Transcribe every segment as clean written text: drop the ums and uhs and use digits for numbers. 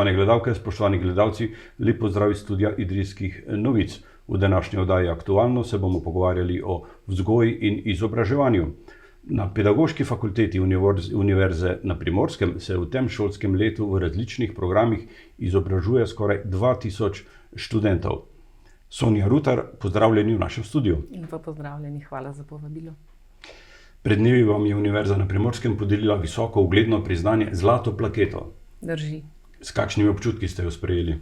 Spoštovane gledalke, spoštovani gledalci, lep pozdrav iz studia Idrijskih novic. V današnji oddaji Aktualno se bomo pogovarjali o vzgoji in izobraževanju. Na Pedagoški fakulteti Univerze na Primorskem se v tem šolskem letu v različnih programih izobražuje skoraj 2000 študentov. Sonja Rutar, pozdravljeni v našem studiu. Pozdravljeni, hvala za povabilo. Pred dnevi vam je Univerza na Primorskem podelila visoko ugledno priznanje Zlato plaketo. Drži. S kakšnimi občutki ste jo sprejeli?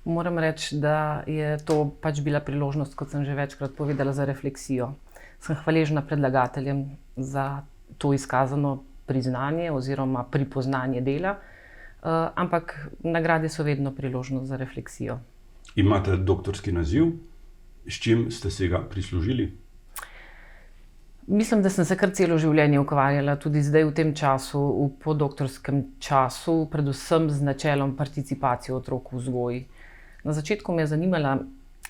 Moram reči, da je to bila priložnost, kot sem že večkrat povedala, za refleksijo. Sem hvaležna predlagateljem za to izkazano priznanje oziroma pripoznanje dela, ampak nagrade so vedno priložnost za refleksijo. Imate doktorski naziv, s čim ste se ga prislužili? Mislim, da sem se kar celo življenje ukvarjala, tudi zdaj v tem času, v podoktorskem času, predvsem z načelom participacije otrok v vzgoji. Na začetku me je zanimala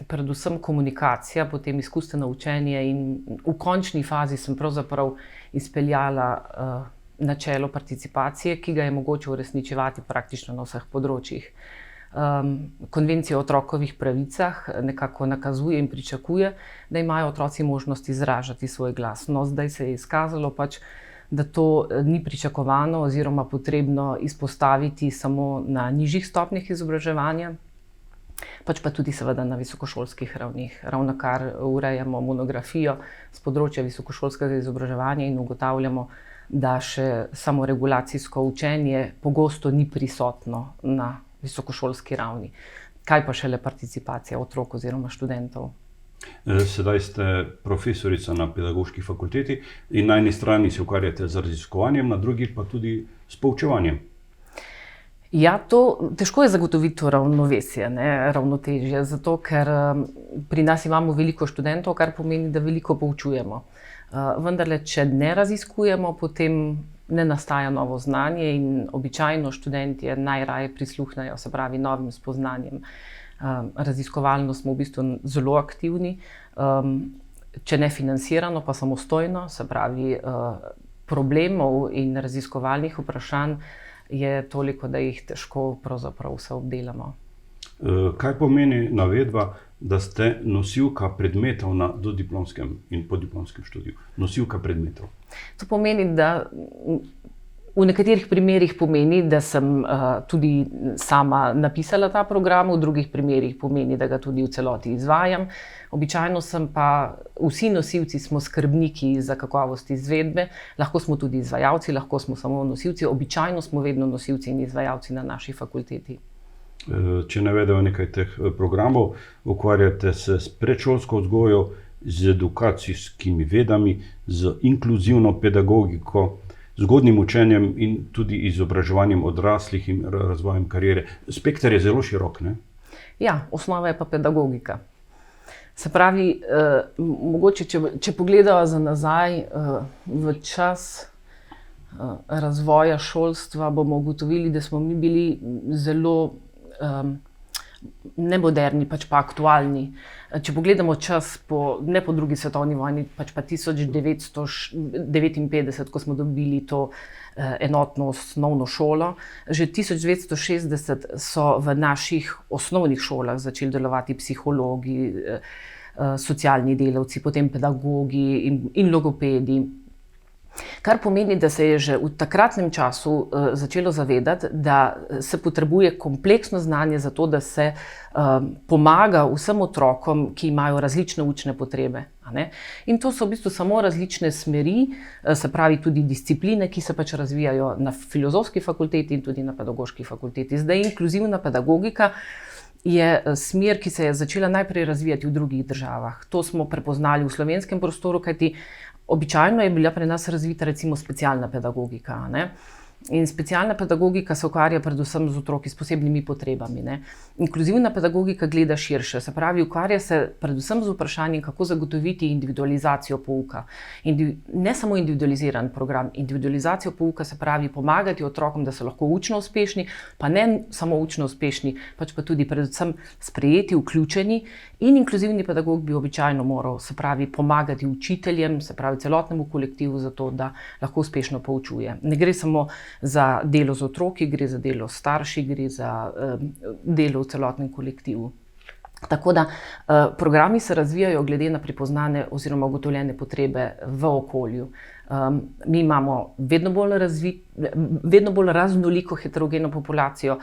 predvsem komunikacija, potem izkustveno učenje in v končni fazi sem pravzaprav izpeljala načelo participacije, ki ga je mogoče uresničevati praktično na vseh področjih. Konvencija o otrokovih pravicah nekako nakazuje in pričakuje, da imajo otroci možnost izražati svoj glas. No, zdaj se je izkazalo da to ni pričakovano oziroma potrebno izpostaviti samo na nižjih stopnjah izobraževanja, pa tudi seveda na visokošolskih ravnih. Ravnokar urejamo monografijo z področja visokošolskega izobraževanja in ugotavljamo, da še samoregulacijsko učenje pogosto ni prisotno na visokošolski ravni. Kaj pa šele participacija otrok oziroma študentov? Sedaj ste profesorica na Pedagoški fakulteti in na eni strani se ukvarjate z raziskovanjem, na drugi pa tudi s poučevanjem. Ja, težko je zagotoviti to ravnovesje, ravnotežje, zato ker pri nas imamo veliko študentov, kar pomeni, da veliko poučujemo. Vendarle, če ne raziskujemo, potem ne nastaja novo znanje in običajno študentje najraje prisluhnejo, se pravi, novim spoznanjem. Raziskovalno smo v bistvu zelo aktivni, če ne financirano, pa samostojno, se pravi, problemov in raziskovalnih vprašanj je toliko, da jih težko pravzaprav vse obdelamo. Kaj pomeni navedba, da ste nosilka predmetov na dodiplomskem in podiplomskem študiju? Nosilka predmetov. To pomeni, da v nekaterih primerih pomeni, da sem tudi sama napisala ta program, v drugih primerih pomeni, da ga tudi v celoti izvajam. Običajno sem pa, vsi nosilci smo skrbniki za kakovost izvedbe, lahko smo tudi izvajalci, lahko smo samo nosilci, običajno smo vedno nosilci in izvajalci na naši fakulteti. Če navedemo nekaj teh programov, ukvarjate se s predšolsko vzgojo, z edukacijskimi vedami, z inkluzivno pedagogiko, zgodnjim učenjem in tudi izobraževanjem odraslih in razvojem kariere. Spekter je zelo širok, ne? Ja, osnova je pa pedagogika. Se pravi, mogoče, če pogledava za nazaj v čas razvoja šolstva, bomo ugotovili, da smo mi bili zelo nemoderni, pa aktualni. Če pogledamo čas ne po drugi svetovni vojni, pa 1959, ko smo dobili to enotno osnovno šolo, že 1960 so v naših osnovnih šolah začeli delovati psihologi, socialni delavci, potem pedagogi in logopedi. Kar pomeni, da se je že v takratnem času začelo zavedati, da se potrebuje kompleksno znanje za to, da se pomaga vsem otrokom, ki imajo različne učne potrebe. In to so v bistvu samo različne smeri, se pravi tudi discipline, ki se razvijajo na Filozofski fakulteti in tudi na Pedagoški fakulteti. Zdaj, inkluzivna pedagogika je smer, ki se je začela najprej razvijati v drugih državah. To smo prepoznali v slovenskem prostoru, kajti običajno je bila pri nas razvita recimo specialna pedagogika. In specialna pedagogika se ukvarja predvsem z otroki s posebnimi potrebami. Inkluzivna pedagogika gleda širše, se pravi, ukvarja se predvsem z vprašanjem, kako zagotoviti individualizacijo pouka. Ne samo individualiziran program, individualizacijo pouka, se pravi, pomagati otrokom, da so lahko učno uspešni, pa ne samo učno uspešni, pač pa tudi predvsem sprejeti, vključeni. In inkluzivni pedagog bi običajno moral, se pravi, pomagati učiteljem, se pravi celotnemu kolektivu za to, da lahko uspešno poučuje. Ne gre samo za delo z otroki, gre za delo s starši, gre za delo v celotnem kolektivu. Tako da programi se razvijajo glede na prepoznane oziroma ugotovljene potrebe v okolju. Mi imamo vedno bolj raznoliko heterogeno populacijo.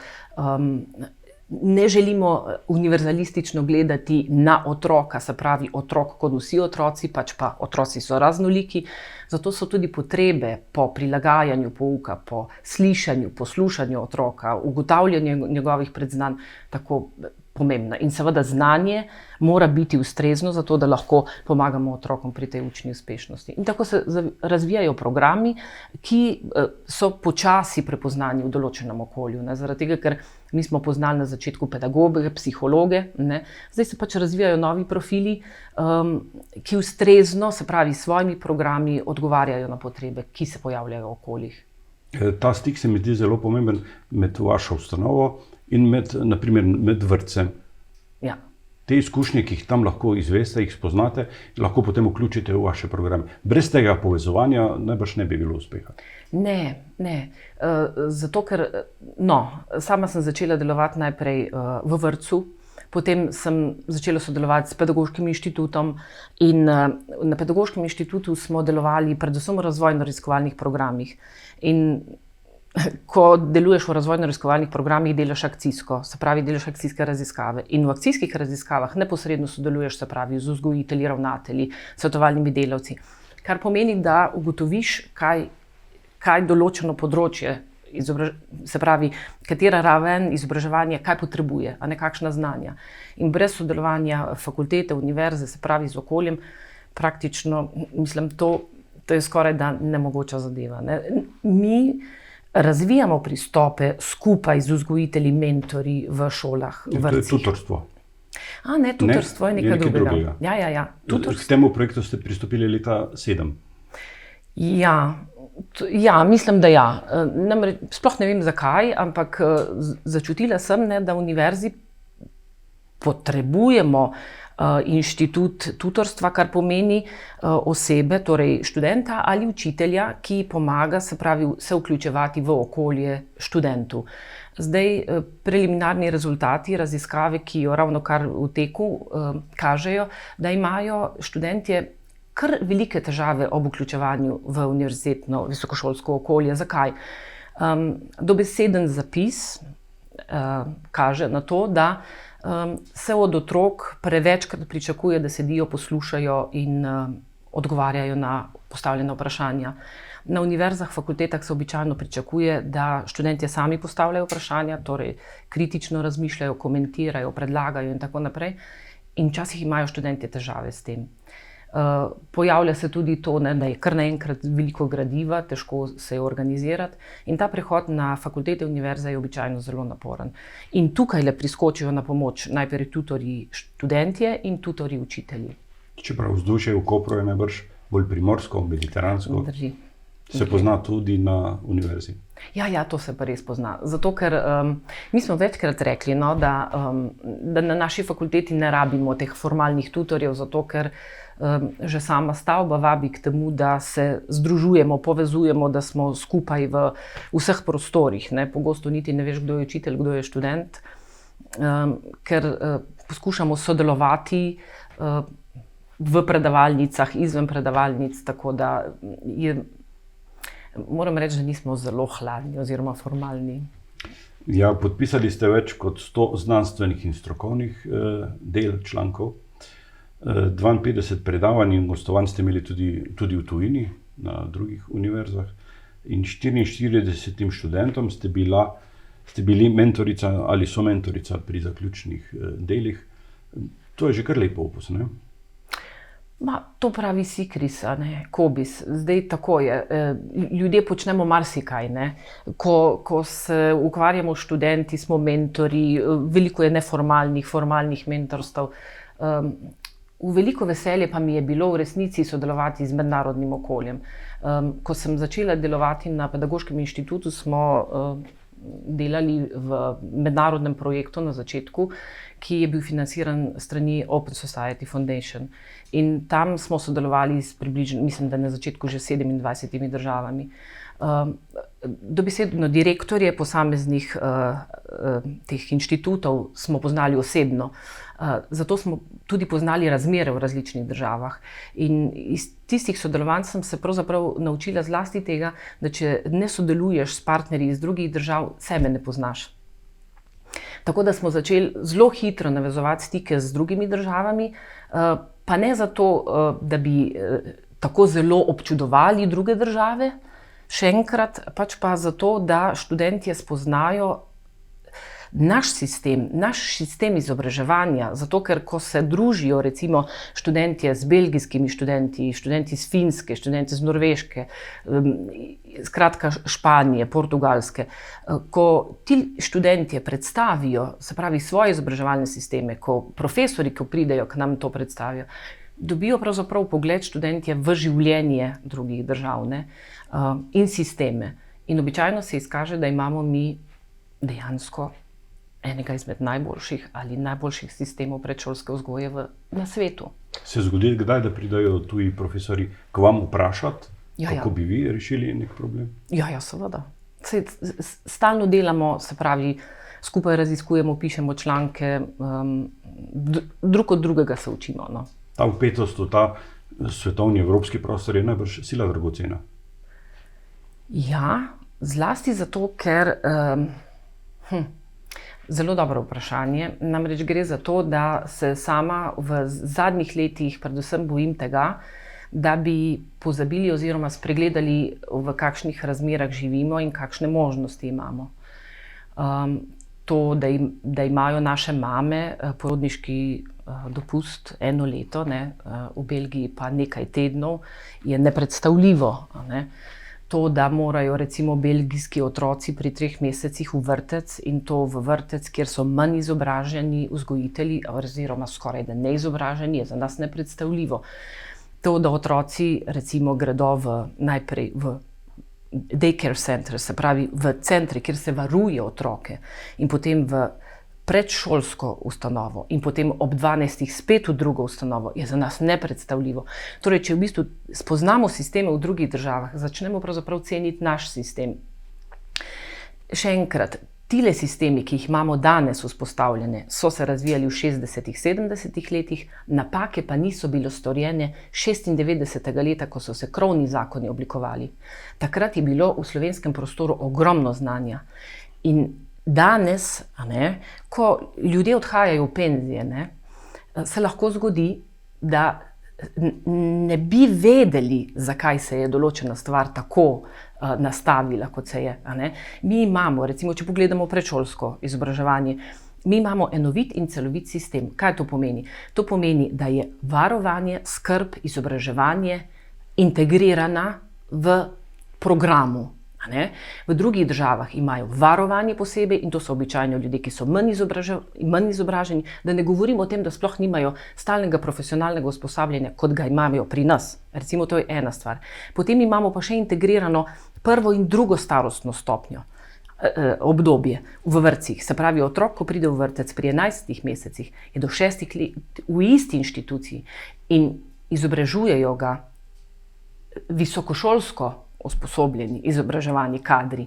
Ne želimo univerzalistično gledati na otroka, se pravi otrok kot vsi otroci, pač pa otroci so raznoliki. Zato so tudi potrebe po prilagajanju pouka, po slišanju, poslušanju otroka, ugotavljanju njegovih predznanj tako pomembna. In seveda znanje mora biti ustrezno, zato da lahko pomagamo otrokom pri tej učni uspešnosti. In tako se razvijajo programi, ki so počasi prepoznani v določenem okolju. Zaradi tega, ker mi smo poznali na začetku pedagoge, psihologe, zdaj se pač razvijajo novi profili, ki ustrezno, se pravi, s svojimi programi odgovarjajo na potrebe, ki se pojavljajo v okoljih. Ta stik se mi zdi zelo pomemben med vašo ustanovo in med vrtcem. Ja. Te izkušnje, ki jih tam lahko izveste, jih spoznate, lahko potem vključite v vaše programe. Brez tega povezovanja najbrž ne bi bilo uspeha. Ne. Zato, ker sama sem začela delovati najprej v vrtcu, potem sem začela sodelovati s Pedagoškim inštitutom in na Pedagoškem inštitutu smo delovali predvsem v razvojno-raziskovalnih programih. In ko deluješ v razvojno-raziskovalnih programih, delaš akcijsko, se pravi, delaš akcijske raziskave. In v akcijskih raziskavah neposredno sodeluješ, se pravi, z vzgojitelji, ravnatelji, svetovalnimi delavci. Kar pomeni, da ugotoviš, kaj določeno področje, se pravi, katera raven izobraževanja, kaj potrebuje, a ne kakšna znanja. In brez sodelovanja fakultete, univerze, se pravi, z okoljem, praktično, mislim, to je skoraj da nemogoča zadeva. Mi razvijamo pristope skupaj z vzgojitelji, mentorji v šolah, v vrtcih. To je tutorstvo. Ne, tutorstvo je nekaj drugega. Ja. K temu projektu ste pristopili leta 2007. Ja, mislim, da ja. Sploh ne vem zakaj, ampak začutila sem, da v univerzi potrebujemo inštitut tutorstva, kar pomeni osebe, torej študenta ali učitelja, ki pomaga, se pravi, se vključevati v okolje študentu. Zdaj, preliminarni rezultati raziskave, ki jo ravno kar v teku kažejo, da imajo študentje kar velike težave ob vključevanju v univerzitetno visokošolsko okolje. Zakaj? Dobeseden zapis kaže na to, da se od otrok prevečkrat pričakuje, da sedijo, poslušajo in odgovarjajo na postavljena vprašanja. Na univerzah, fakultetah se običajno pričakuje, da študentje sami postavljajo vprašanja, torej kritično razmišljajo, komentirajo, predlagajo in tako naprej. In včasih imajo študentje težave s tem. Pojavlja se tudi to, da je kar naenkrat veliko gradiva, težko se je organizirati. In ta prehod na fakultete univerze je običajno zelo naporen. In tukaj le priskočijo na pomoč najprej tutorji študentje in tutorji učitelji. Čeprav vzdušje v Kopru je najbrž bolj primorsko, mediteransko. Drži. Se pozna tudi na univerzi. Ja, to se pa res pozna. Zato, ker mi smo večkrat rekli, da na naši fakulteti ne rabimo teh formalnih tutorjev, zato ker že sama stavba vabi k temu, da se združujemo, povezujemo, da smo skupaj v vseh prostorih. Pogosto niti ne veš, kdo je učitelj, kdo je študent, ker poskušamo sodelovati v predavalnicah, izven predavalnic, tako da moram reči, da nismo zelo hladni oziroma formalni. Ja, podpisali ste več kot 100 znanstvenih in strokovnih del, člankov. 52 predavanj in gostovanj ste imeli tudi v tujini, na drugih univerzah. In 44 študentom ste bili mentorica ali somentorica pri zaključnih delih. To je že kar lep opus, ne? To pravi Sikris, Kobis. Zdaj tako je. Ljudje počnemo marsikaj. Ko se ukvarjamo s študenti, smo mentori, veliko je neformalnih, formalnih mentorstv. V veliko veselje pa mi je bilo v resnici sodelovati z mednarodnim okoljem. Ko sem začela delovati na Pedagoškem inštitutu, smo delali v mednarodnem projektu na začetku, ki je bil financiran strani Open Society Foundation. In tam smo sodelovali s približno, mislim, da na začetku že 27 državami. dobesedno direktorje posameznih teh inštitutov smo poznali osebno. Zato smo tudi poznali razmere v različnih državah. In iz tistih sodelovanj sem se pravzaprav naučila zlasti tega, da če ne sodeluješ s partnerji iz drugih držav, sebe ne poznaš. Tako da smo začeli zelo hitro navezovati stike z drugimi državami, pa ne zato, da bi tako zelo občudovali druge države, še enkrat, pač pa zato, da študentje spoznajo naš sistem izobraževanja, zato ker ko se družijo recimo študentje z belgijskimi študenti, študenti iz Finske, študenti iz Norveške, skratka Španije, Portugalske, ko ti študentje predstavijo, se pravi svoje izobraževalne sisteme, ko profesori, ko pridejo k nam to predstavijo, dobijo pravzaprav pogled študentje v življenje drugih držav, ne, in sisteme. In običajno se izkaže, da imamo mi dejansko enega izmed najboljših ali najboljših sistemov predšolske vzgoje na svetu. Se zgodi kdaj, da pridajo tuji profesori k vam vprašati, kako bi vi rešili nek problem? Ja, seveda. Stalno delamo, se pravi, skupaj raziskujemo, pišemo članke, drug od drugega se učimo. No. Ta vpetost v ta svetovni evropski prostor je najbrž sila dragocena. Ja, zlasti zato, ker zelo dobro vprašanje. Namreč gre za to, da se sama v zadnjih letih predvsem bojim tega, da bi pozabili oziroma spregledali, v kakšnih razmerah živimo in kakšne možnosti imamo. To, da imajo naše mame porodniški dopust 1 leto, ne, v Belgiji pa nekaj tednov, je nepredstavljivo. Ne. To, da morajo recimo belgijski otroci pri 3 mesecih v vrtec in to v vrtec, kjer so manj izobraženi vzgojitelji oziroma skoraj da neizobraženi, je za nas nepredstavljivo. To, da otroci recimo gredo najprej v daycare center, se pravi v centre, kjer se varuje otroke in potem v predšolsko ustanovo in potem ob 12 spet v drugo ustanovo, je za nas nepredstavljivo. Torej, če v bistvu spoznamo sisteme v drugih državah, začnemo pravzaprav ceniti naš sistem. Še enkrat, tile sistemi, ki jih imamo danes vzpostavljene, so se razvijali v 60-ih, 70-ih letih, napake pa niso bile storjene 96. leta, ko so se krovni zakoni oblikovali. Takrat je bilo v slovenskem prostoru ogromno znanja. In danes, ko ljudje odhajajo v penzije, se lahko zgodi, da ne bi vedeli, zakaj se je določena stvar tako nastavila, kot se je. Mi imamo, recimo, če pogledamo predšolsko izobraževanje, mi imamo enovit in celovit sistem. Kaj to pomeni? To pomeni, da je varovanje, skrb, izobraževanje integrirana v programu. V drugih državah imajo varovanje posebej in to so običajno ljudje, ki so manj izobraženi, da ne govorimo o tem, da sploh nimajo stalnega profesionalnega usposabljanja, kot ga imajo pri nas. Recimo, to je ena stvar. Potem imamo pa še integrirano 1. in 2. starostno stopnjo, obdobje v vrtcih. Se pravi, otrok, ko pride v vrtec pri 11 mesecih, je do 6 let v isti inštituciji in izobražujejo ga visokošolsko usposobljeni, izobraževani kadri.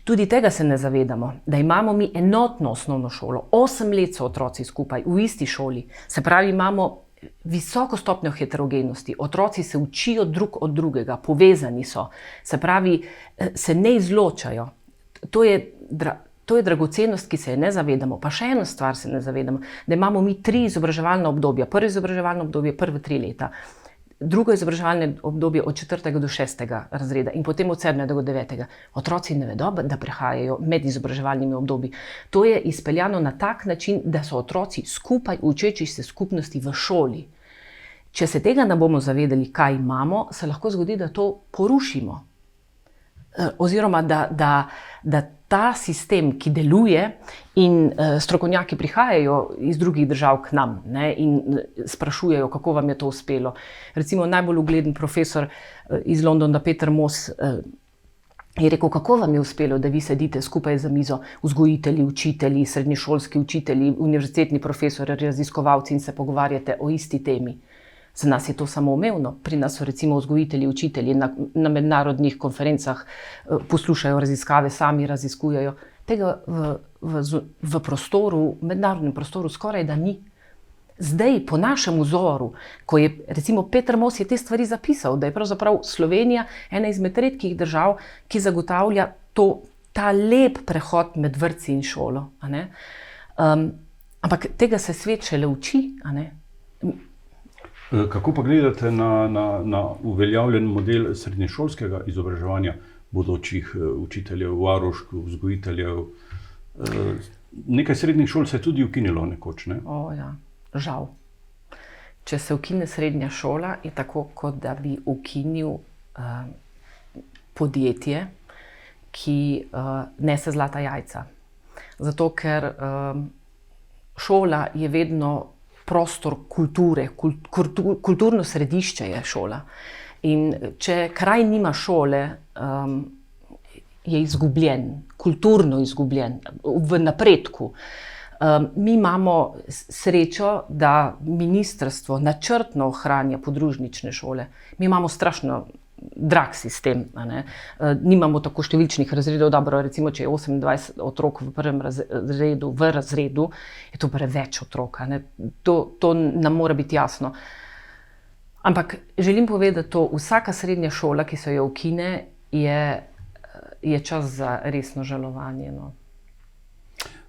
Tudi tega se ne zavedamo, da imamo mi enotno osnovno šolo. 8 let so otroci skupaj v isti šoli. Se pravi, imamo visoko stopnjo heterogenosti. Otroci se učijo drug od drugega, povezani so. Se pravi, se ne izločajo. To je dragocenost, ki se je ne zavedamo. Pa še eno stvar se ne zavedamo, da imamo mi 3 izobraževalna obdobja. Prvo izobraževalno obdobje, prve 3 leta. Drugo izobraževalne obdobje od 4. do 6. razreda in potem od 7. do 9. Otroci ne vedo, da prehajajo med izobraževalnimi obdobji. To je izpeljano na tak način, da so otroci skupaj učeči se skupnosti v šoli. Če se tega ne bomo zavedali, kaj imamo, se lahko zgodi, da to porušimo. Oziroma, da ta sistem, ki deluje in strokovnjaki prihajajo iz drugih držav k nam in sprašujejo, kako vam je to uspelo. Recimo najbolj ugleden profesor iz Londona, Peter Moss, je rekel, kako vam je uspelo, da vi sedite skupaj za mizo, vzgojitelji, učitelji, srednješolski učitelji, univerzitetni profesori, raziskovalci in se pogovarjate o isti temi. Za nas je to samoumevno. Pri nas so recimo vzgojitelji, učitelji na mednarodnih konferencah poslušajo raziskave, sami raziskujejo. Tega v prostoru, mednarodnem prostoru skoraj da ni. Zdaj, po našem vzoru, ko je recimo Peter Mos je te stvari zapisal, da je pravzaprav Slovenija ena izmed redkih držav, ki zagotavlja ta lep prehod med vrtci in šolo. A ne? Ampak tega se svet šele uči. A ne? Kako pa gledate na uveljavljen model srednješolskega izobraževanja bodočih učiteljev, varušk, vzgojiteljev? Nekaj srednjih šol se je tudi ukinilo nekoč, ne? Ja. Žal. Če se ukine srednja šola, je tako, kot da bi ukinil podjetje, ki nese zlata jajca. Zato, ker šola je vedno prostor kulture, kulturno središče je šola. In če kraj nima šole, je izgubljen, kulturno izgubljen, v napredku. Mi imamo srečo, da ministrstvo načrtno ohranja podružnične šole. Mi imamo strašno drag sistem. Nimamo tako številčnih razredov. Dobro, recimo, če je 28 otrok v prvem razredu, je to preveč otrok. To nam mora biti jasno. Ampak želim povedati to, vsaka srednja šola, ki se jo ukine, je čas za resno žalovanje.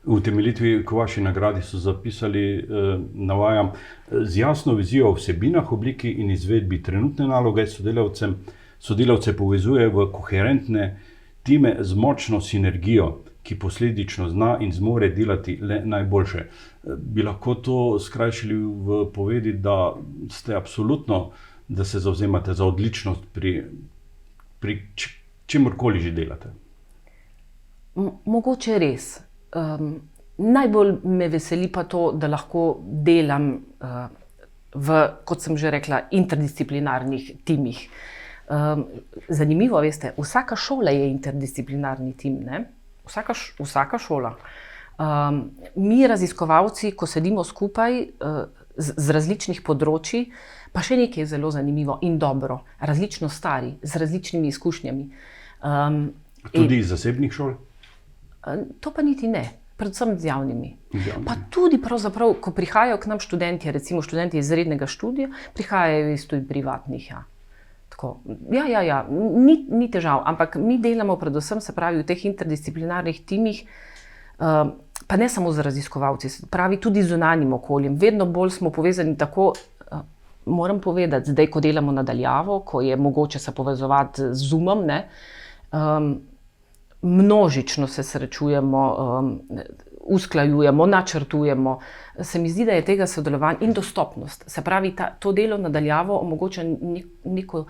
V utemeljitvi k vaši nagradi so zapisali, navajam, z jasno vizijo o vsebinah, obliki in izvedbi trenutne naloge sodelavce povezuje v koherentne time z močno sinergijo, ki posledično zna in zmore delati le najboljše. Bi lahko to skrajšali v povedi, da ste absolutno, da se zavzemate za odličnost pri čemorkoli že delate? Mogoče res. Najbolj me veseli pa to, da lahko delam kot sem že rekla, interdisciplinarnih timih. Zanimivo, veste, vsaka šola je interdisciplinarni tim, ne? Vsaka šola. Mi raziskovalci, ko sedimo skupaj z različnih področji, pa še nekaj je zelo zanimivo in dobro, različno stari, z različnimi izkušnjami. Tudi iz zasebnih šol? To pa niti ne, predvsem z javnimi. Pa tudi pravzaprav, ko prihajajo k nam študenti, recimo študenti iz izrednega študija, prihajajo iz tudi privatnih. Tako. Ni težav, ampak mi delamo predvsem, se pravi, v teh interdisciplinarnih timih, pa ne samo z raziskovalci, se pravi tudi z zunanjim okoljem. Vedno bolj smo povezani tako, moram povedati, zdaj, ko delamo nadaljavo, ko je mogoče se povezovati z Zoomom, ne, množično se srečujemo, usklajujemo, načrtujemo. Se mi zdi, da je tega sodelovanja in dostopnost. Se pravi, to delo nadaljavo omogoča neko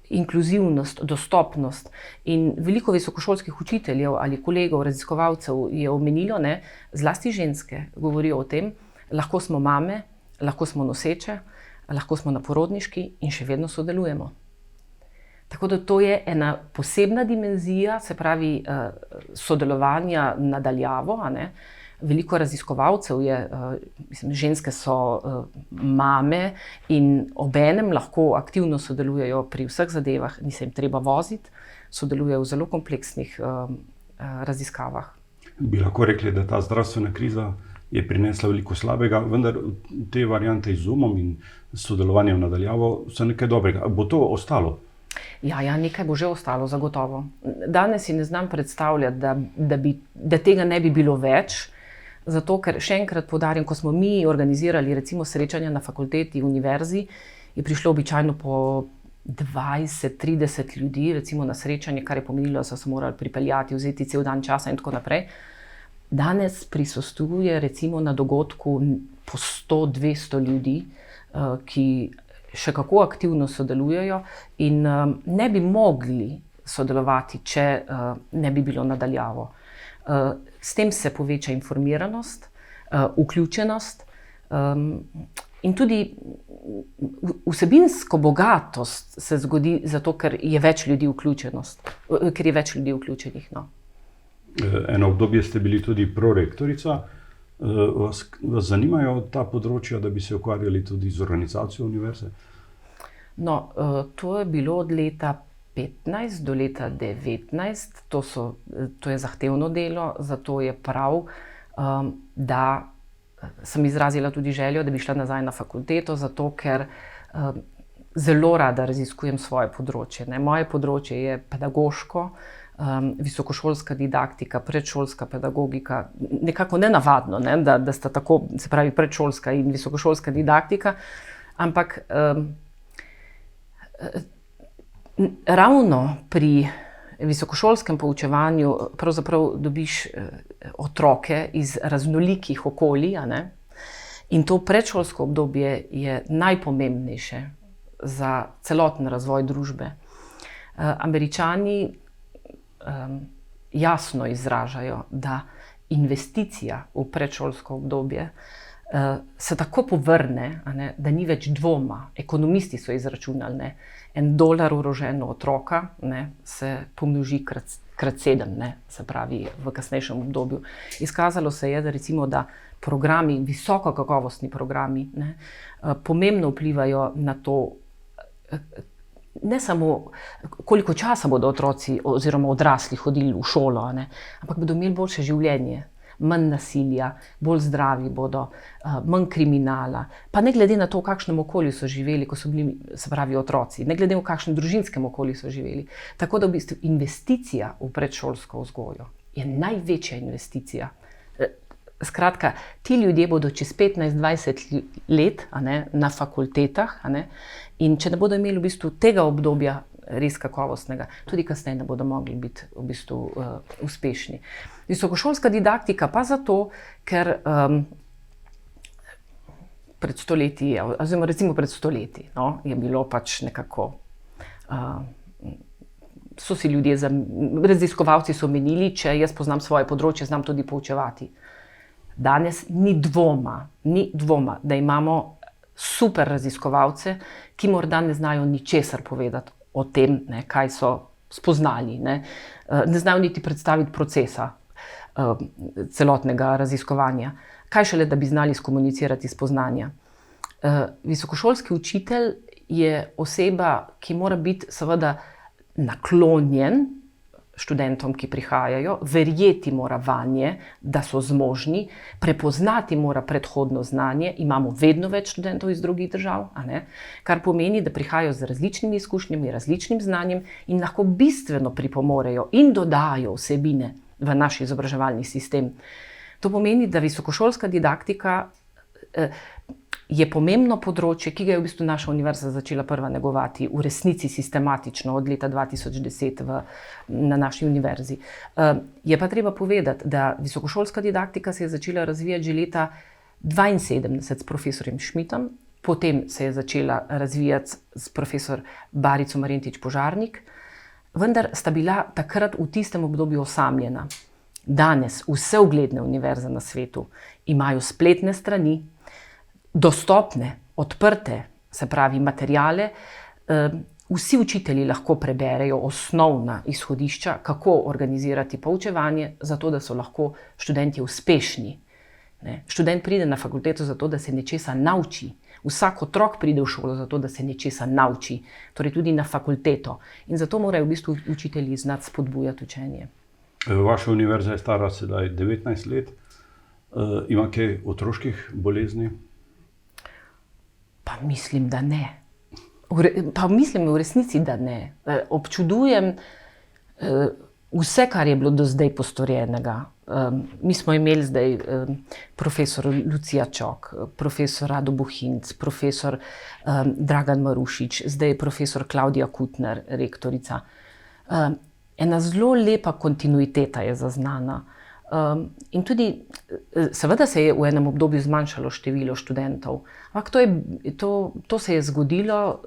inkluzivnost, dostopnost. In veliko visokošolskih učiteljev ali kolegov, raziskovalcev je omenilo, ne, zlasti ženske govorijo o tem, lahko smo mame, lahko smo noseče, lahko smo na porodniški in še vedno sodelujemo. Tako da to je ena posebna dimenzija, se pravi sodelovanja nadaljavo. Veliko raziskovalcev je, ženske so mame in obenem lahko aktivno sodelujejo pri vseh zadevah, ni se jim treba voziti, sodelujejo v zelo kompleksnih raziskavah. Bi lahko rekli, da ta zdravstvena kriza je prinesla veliko slabega, vendar te variante z Zoomom in sodelovanjem nadaljavo so nekaj dobrega. Bo to ostalo? Ja, nekaj bo že ostalo, zagotovo. Danes si ne znam predstavljati, da tega ne bi bilo več, zato ker, še enkrat poudarjam, ko smo mi organizirali recimo srečanja na fakulteti, univerzi, je prišlo običajno po 20-30 ljudi, recimo na srečanje, kar je pomenilo, da so se morali pripeljati, vzeti cel dan časa in tako naprej. Danes prisostvuje recimo na dogodku po 100-200 ljudi, ki še kako aktivno sodelujejo in ne bi mogli sodelovati, če ne bi bilo nadaljavo. S tem se poveča informiranost, vključenost in tudi vsebinsko bogatost se zgodi zato, ker je več ljudi vključenih. No. Eno obdobje ste bili tudi prorektorica. Vas zanimajo ta področja, da bi se ukvarjali tudi z organizacijo univerze? No, to je bilo od leta 15 do leta 19, to je zahtevno delo, zato je prav, da sem izrazila tudi željo, da bi šla nazaj na fakulteto, zato ker zelo rada raziskujem svoje področje. Moje področje je pedagoško, visokošolska didaktika, predšolska pedagogika, nekako nenavadno, da sta tako, se pravi predšolska in visokošolska didaktika, ampak ravno pri visokošolskem poučevanju pravzaprav dobiš otroke iz raznolikih okolij, in to predšolsko obdobje je najpomembnejše za celoten razvoj družbe. Američani jasno izražajo, da investicija v predšolsko obdobje se tako povrne, da ni več dvoma. Ekonomisti so izračunali, $1 vložen v otroka se pomnoži krat 7, se pravi v kasnejšem obdobju. Izkazalo se je, da programi, visokokakovostni programi, pomembno vplivajo na to, ne samo koliko časa bodo otroci oziroma odrasli hodili v šolo, ampak bodo imeli boljše življenje, manj nasilja, bolj zdravi bodo, manj kriminala, pa ne glede na to, v kakšnem okolju so živeli, ko so bili, se pravi, otroci, ne glede v kakšnem družinskem okolju so živeli. Tako da v bistvu investicija v predšolsko vzgojo je največja investicija. Skratka, ti ljudje bodo čez 15-20 let na fakultetah, in če ne bodo imeli v bistvu tega obdobja res kakovostnega, tudi kasneje ne bodo mogli biti v bistvu uspešni. Visokošolska didaktika pa zato, ker pred stoletji, oziroma recimo pred stoletji, je bilo pač nekako, so si ljudje, raziskovalci so menili, če jaz poznam svoje področje, znam tudi poučevati. Danes ni dvoma, da imamo super raziskovalce, ki morda ne znajo ničesar povedati o tem, kaj so spoznali, ne znajo niti predstaviti procesa celotnega raziskovanja. Kaj šele, da bi znali skomunicirati spoznanja. Visokošolski učitelj je oseba, ki mora biti seveda naklonjen študentom, ki prihajajo, verjeti mora vanje, da so zmožni, prepoznati mora predhodno znanje, imamo vedno več študentov iz drugih držav, kar pomeni, da prihajajo z različnimi izkušnjami, različnim znanjem in lahko bistveno pripomorejo in dodajo vsebine v naš izobraževalni sistem. To pomeni, da visokošolska didaktika je pomembno področje, ki ga je v bistvu naša univerza začela prva negovati, v resnici sistematično od leta 2010 na naši univerzi. Je pa treba povedati, da visokošolska didaktika se je začela razvijati že leta 1972 s profesorjem Schmidtom, potem se je začela razvijati s profesor Barico Marjetič Požarnik, vendar sta bila takrat v tistem obdobju osamljena. Danes vse ugledne univerze na svetu imajo spletne strani, dostopne, odprte, se pravi materijale. Vsi učitelji lahko preberejo osnovna izhodišča, kako organizirati poučevanje, zato da so lahko študentje uspešni. Študent pride na fakulteto zato, da se nečesa nauči. Vsak otrok pride v šolo zato, da se nečesa nauči. Torej tudi na fakulteto. In zato morajo v bistvu učitelji znati spodbujati učenje. Vaša univerza je stara sedaj 19 let. Ima kaj otroških bolezni? Pa mislim, da ne. V resnici, da ne. Občudujem vse, kar je bilo do zdaj postorjenega. Mi smo imeli zdaj profesor Lucija Čok, profesor Rado Bohinc, profesor Dragan Marušič, zdaj profesor Klaudija Kutner, rektorica. Ena zelo lepa kontinuiteta je zaznana. In tudi, seveda se je v enem obdobju zmanjšalo število študentov, ampak to se je zgodilo,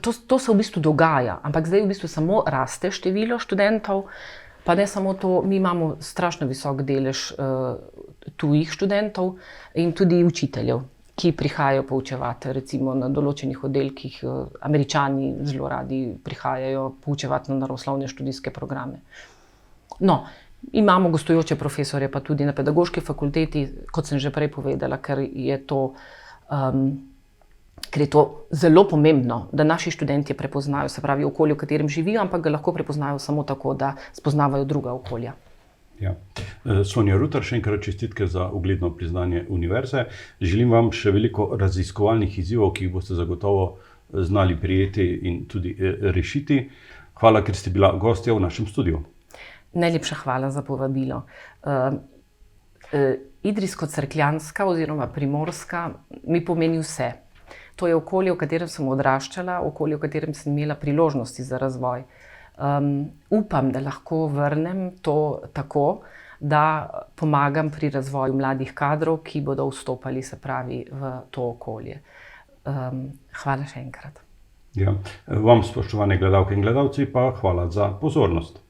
to se v bistvu dogaja, ampak zdaj v bistvu samo raste število študentov, pa ne samo to, mi imamo strašno visok delež tujih študentov in tudi učiteljev, ki prihajajo poučevati, recimo na določenih oddelkih, Američani zelo radi prihajajo poučevati na naravoslovne študijske programe. No, imamo gostujoče profesorje pa tudi na pedagoški fakulteti, kot sem že prej povedala, ker je to ker je to zelo pomembno, da naši študentje prepoznajo, se pravi, okolje, v katerem živijo, ampak ga lahko prepoznajo samo tako, da spoznavajo druga okolja. Ja. Sonja Rutar, še enkrat čestitke za ugledno priznanje univerze. Želim vam še veliko raziskovalnih izzivov, ki jih boste zagotovo znali prijeti in tudi rešiti. Hvala, ker ste bila gostja v našem studiu. Najlepša hvala za povabilo. Idrijsko-cerkljanska oziroma primorska mi pomeni vse. To je okolje, v katerem sem odraščala, okolje, v katerem sem imela priložnosti za razvoj. Upam, da lahko vrnem to tako, da pomagam pri razvoju mladih kadrov, ki bodo vstopali, se pravi, v to okolje. Hvala še enkrat. Ja. Vam, spoštovane gledalke in gledalci, pa hvala za pozornost.